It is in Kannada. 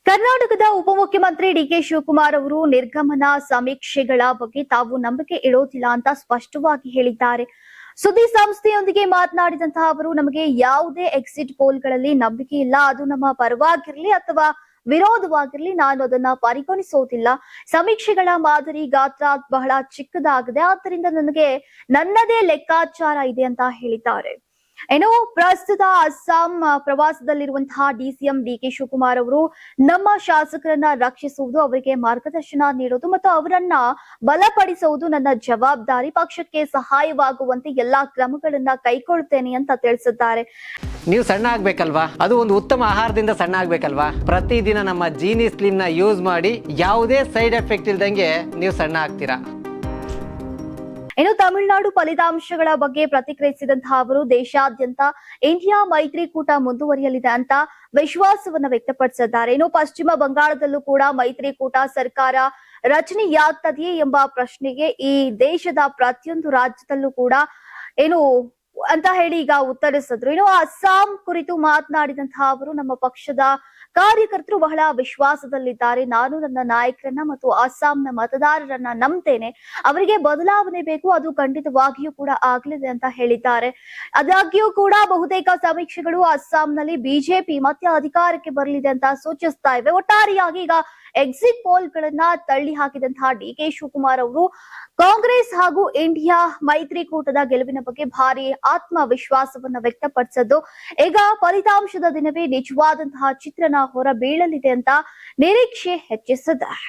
ಕರ್ನಾಟಕದ ಉಪಮುಖ್ಯಮಂತ್ರಿ ಡಿಕೆ ಶಿವಕುಮಾರ್ ಅವರು ನಿರ್ಗಮನ ಸಮೀಕ್ಷೆಗಳ ಬಗ್ಗೆ ತಾವು ನಂಬಿಕೆ ಇಡೋದಿಲ್ಲ ಅಂತ ಸ್ಪಷ್ಟವಾಗಿ ಹೇಳಿದ್ದಾರೆ. ಸುದ್ದಿ ಸಂಸ್ಥೆಯೊಂದಿಗೆ ಮಾತನಾಡಿದಂತಹ ಅವರು, ನಮಗೆ ಯಾವುದೇ ಎಕ್ಸಿಟ್ ಪೋಲ್ಗಳಲ್ಲಿ ನಂಬಿಕೆ ಇಲ್ಲ. ಅದು ನಮ್ಮ ಪರವಾಗಿರ್ಲಿ ಅಥವಾ ವಿರೋಧವಾಗಿರ್ಲಿ, ನಾನು ಅದನ್ನ ಪರಿಗಣಿಸೋದಿಲ್ಲ. ಸಮೀಕ್ಷೆಗಳ ಮಾದರಿ ಗಾತ್ರ ಬಹಳ ಚಿಕ್ಕದಾಗಿದೆ, ಆದ್ದರಿಂದ ನನಗೆ ನನ್ನದೇ ಲೆಕ್ಕಾಚಾರ ಇದೆ ಅಂತ ಹೇಳಿದ್ದಾರೆ. ಏನೋ ಪ್ರಸ್ತುತ ಅಸ್ಸಾಂ ಪ್ರವಾಸದಲ್ಲಿರುವಂತಹ ಡಿಸಿಎಂ ಡಿಕೆ ಶಿವಕುಮಾರ್ ಅವರು ನಮ್ಮ ಶಾಸಕರನ್ನ ರಕ್ಷಿಸುವುದು, ಅವರಿಗೆ ಮಾರ್ಗದರ್ಶನ ನೀಡೋದು ಮತ್ತು ಅವರನ್ನ ಬಲಪಡಿಸುವುದು ನನ್ನ ಜವಾಬ್ದಾರಿ. ಪಕ್ಷಕ್ಕೆ ಸಹಾಯವಾಗುವಂತೆ ಎಲ್ಲಾ ಕ್ರಮಗಳನ್ನ ಕೈಗೊಳ್ಳುತ್ತೇನೆ ಅಂತ ತಿಳಿಸಿದ್ದಾರೆ. ನೀವು ಸಣ್ಣ ಆಗ್ಬೇಕಲ್ವಾ? ಅದು ಒಂದು ಉತ್ತಮ ಆಹಾರದಿಂದ ಸಣ್ಣ ಆಗ್ಬೇಕಲ್ವಾ? ಪ್ರತಿದಿನ ನಮ್ಮ ಜೀನಿ ಸ್ಲಿಮ್ ನ ಯೂಸ್ ಮಾಡಿ ಯಾವುದೇ ಸೈಡ್ ಎಫೆಕ್ಟ್ ಇಲ್ದಂಗೆ ನೀವು ಸಣ್ಣ ಆಗ್ತೀರಾ. ಇನ್ನು ತಮಿಳುನಾಡು ಫಲಿತಾಂಶಗಳ ಬಗ್ಗೆ ಪ್ರತಿಕ್ರಿಯಿಸಿದಂತಹ ಅವರು, ದೇಶಾದ್ಯಂತ ಇಂಡಿಯಾ ಮೈತ್ರಿಕೂಟ ಮುಂದುವರಿಯಲಿದೆ ಅಂತ ವಿಶ್ವಾಸವನ್ನ ವ್ಯಕ್ತಪಡಿಸಿದ್ದಾರೆ. ಇನ್ನು ಪಶ್ಚಿಮ ಬಂಗಾಳದಲ್ಲೂ ಕೂಡ ಮೈತ್ರಿಕೂಟ ಸರ್ಕಾರ ರಚನೆಯಾಗ್ತದೆಯೇ ಎಂಬ ಪ್ರಶ್ನೆಗೆ ಈ ದೇಶದ ಪ್ರತಿಯೊಂದು ರಾಜ್ಯದಲ್ಲೂ ಕೂಡ ಏನು ಅಂತ ಹೇಳಿ ಈಗ ಉತ್ತರಿಸಿದ್ರು. ಇನ್ನು ಅಸ್ಸಾಂ ಕುರಿತು ಮಾತನಾಡಿದಂತಹ ಅವರು, ನಮ್ಮ ಪಕ್ಷದ ಕಾರ್ಯಕರ್ತರು ಬಹಳ ವಿಶ್ವಾಸದಲ್ಲಿದ್ದಾರೆ. ನಾನು ನನ್ನ ನಾಯಕರನ್ನ ಮತ್ತು ಅಸ್ಸಾಂನ ಮತದಾರರನ್ನ ನಂಬ್ತೇನೆ. ಅವರಿಗೆ ಬದಲಾವಣೆ ಬೇಕು, ಅದು ಖಂಡಿತವಾಗಿಯೂ ಕೂಡ ಆಗಲಿದೆ ಅಂತ ಹೇಳಿದ್ದಾರೆ. ಆದಾಗ್ಯೂ ಕೂಡ ಬಹುತೇಕ ಸಮೀಕ್ಷೆಗಳು ಅಸ್ಸಾಂನಲ್ಲಿ ಬಿಜೆಪಿ ಮತ್ತೆ ಅಧಿಕಾರಕ್ಕೆ ಬರಲಿದೆ ಅಂತ ಸೂಚಿಸ್ತಾ ಇವೆ. ಒಟ್ಟಾರೆಯಾಗಿ ಈಗ ಎಕ್ಸಿಟ್ ಪೋಲ್ ಗಳನ್ನ ತಳ್ಳಿ ಹಾಕಿದಂತಹ ಡಿಕೆ ಶಿವಕುಮಾರ್ ಅವರು ಕಾಂಗ್ರೆಸ್ ಹಾಗೂ ಇಂಡಿಯಾ ಮೈತ್ರಿಕೂಟದ ಗೆಲುವಿನ ಬಗ್ಗೆ ಭಾರಿ ಆತ್ಮವಿಶ್ವಾಸವನ್ನ ವ್ಯಕ್ತಪಡಿಸಿದ್ದು, ಈಗ ಫಲಿತಾಂಶದ ದಿನವೇ ನಿಜವಾದಂತಹ ಚಿತ್ರಣ ಹೊರಬೀಳಲಿದೆ ಅಂತ ನಿರೀಕ್ಷೆ ಹೆಚ್ಚಿಸಿದ್ದಾರೆ.